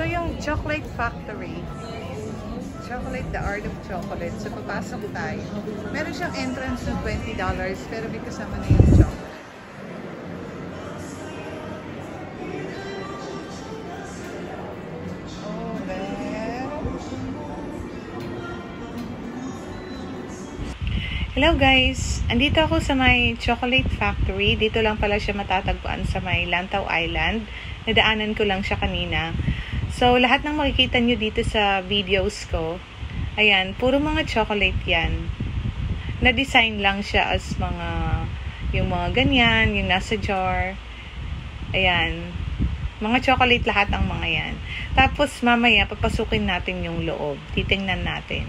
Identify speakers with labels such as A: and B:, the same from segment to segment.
A: Ito yung Chocolate Factory. Chocolate, the art of chocolate. So, papasok tayo. Meron siyang entrance ng $20, pero may kasama na yung chocolate. Hello guys! Andito ako sa may Chocolate Factory. Dito lang pala siya matatagpuan sa may Lantau Island. Nadaanan ko lang siya kanina. So, lahat ng makikita nyo dito sa videos ko, ayan, puro mga chocolate yan. Na-design lang siya as mga, yung mga ganyan, yung nasa jar. Ayan. Mga chocolate lahat ang mga yan. Tapos, mamaya, papasukin natin yung loob. Titingnan natin.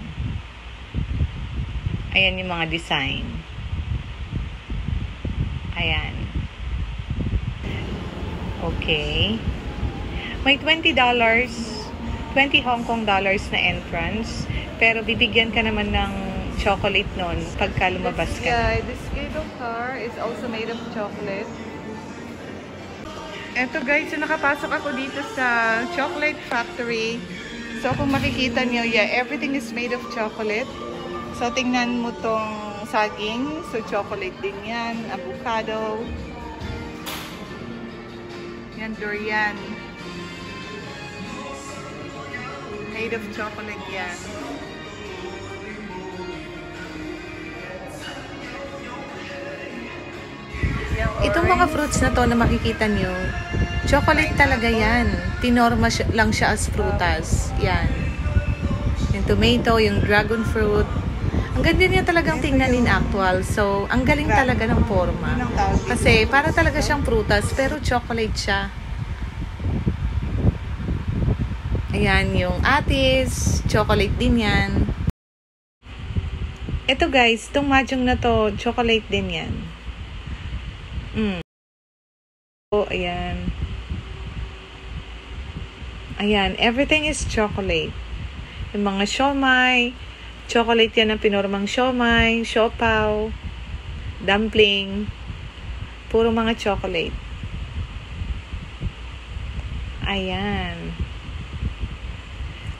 A: Ayan yung mga design. Ayan. Okay. May $20, 20 Hong Kong dollars na entrance. Pero bibigyan ka naman ng chocolate nun pagka lumabas ka. This little car is also made of chocolate. Eto guys, so nakapasok ako dito sa Chocolate Factory. So kung makikita nyo, yeah, everything is made of chocolate. So, tingnan mo tong saging. So, chocolate din yan. Avocado. Yan, durian. Made of chocolate yan. Itong mga fruits na to na makikita nyo, chocolate talaga yan. Tinorma lang siya as frutas. Yan. Yung tomato, yung dragon fruit. Ang ganda niya talagang tingnan in actual. So, ang galing talaga ng forma. Kasi, para talaga siyang prutas, pero chocolate siya. Ayan, yung atis, chocolate din yan. Ito guys, itong mahjong na to, chocolate din yan. So, ayan. Ayan, everything is chocolate. Yung mga siomai, chocolate yan ang pinormang siomai, siopaw, dumpling, puro mga chocolate. Ayan.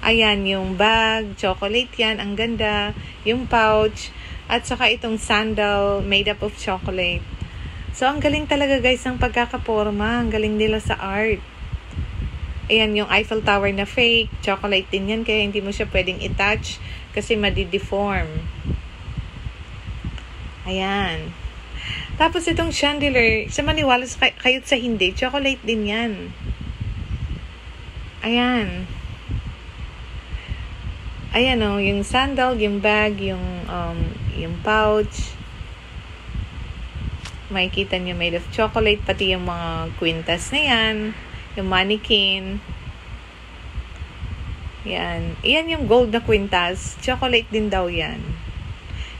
A: Ayan, yung bag, chocolate yan, ang ganda. Yung pouch, at saka itong sandal, made up of chocolate. So, ang galing talaga guys ng pagkakaporma. Ang galing nila sa art. Ayan, yung Eiffel Tower na fake, chocolate din yan, kaya hindi mo siya pwedeng i-touch kasi madi-deform. Ayan. Tapos itong chandelier, sa maniwala kayo't sa hindi, chocolate din yan. Ayan. Ayan o, yung sandal, yung bag, yung pouch. Makikita nyo made of chocolate, pati yung mga kwintas na yan. Yung mannequin. Yan. Yan yung gold na kwintas. Chocolate din daw yan.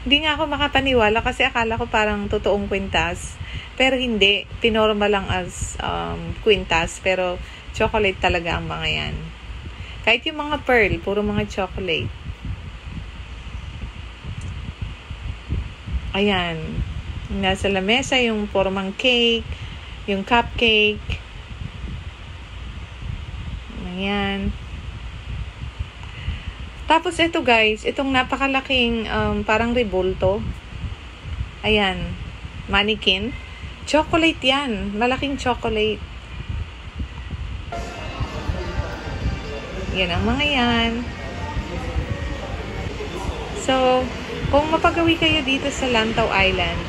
A: Hindi nga ako makapaniwala kasi akala ko parang totoong kwintas. Pero hindi. Pinorma lang as kwintas. Pero chocolate talaga ang mga yan. Kahit yung mga pearl, puro mga chocolate. Ayan. Nasa lamesa yung formang cake, yung cupcake. Ayan. Tapos ito guys, itong napakalaking parang rebulto. Ayan. Mannequin. Chocolate yan. Malaking chocolate. Yan ang mga yan. So, kung mapagawi kayo dito sa Lantau Island,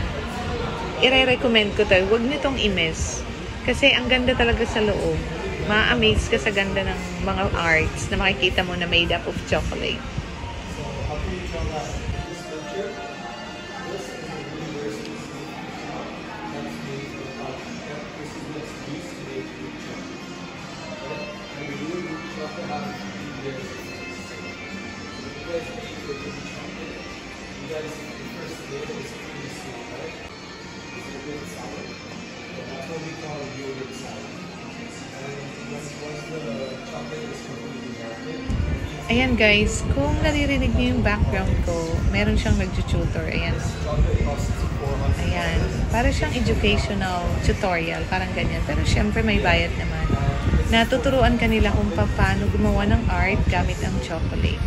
A: i-recommend ko to. Huwag nyo itong i-miss. Kasi ang ganda talaga sa loob. Ma-amaze ka sa ganda ng mga arts na makikita mo na made up of chocolate. Ayan guys, kung naririnig niyo yung background ko, meron siyang nag-tutor. Ayan. Ayan. Para siyang educational tutorial. Parang ganyan. Pero syempre may bayad naman. natuturuan ka nila kung paano gumawa ng art gamit ang chocolate.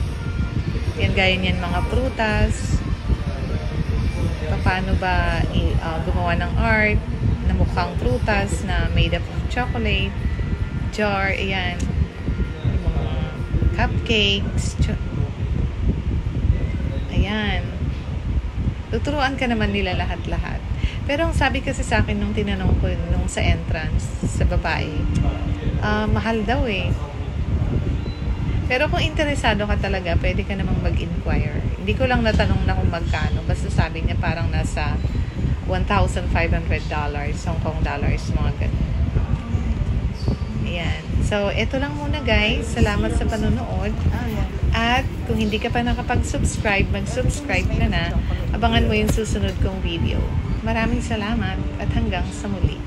A: Yan, gaya niyan mga prutas. Paano ba gumawa ng art na mukhang prutas na made up of chocolate. Jar, ayan. Yung mga cupcakes. Ayan. Tuturuan ka naman nila lahat-lahat. Pero ang sabi kasi sa akin nung tinanong ko nung sa entrance, sa babae, mahal daw eh. Pero kung interesado ka talaga, pwede ka namang mag-inquire. Hindi ko lang natanong na kung magkano. Basta sabi niya parang nasa $1,500, Hong Kong dollars, mga ganun. Ayan. So, ito lang muna guys. Salamat sa panonood. At kung hindi ka pa nakapag-subscribe, mag-subscribe ka na. Abangan mo yung susunod kong video. Maraming salamat at hanggang sa muli.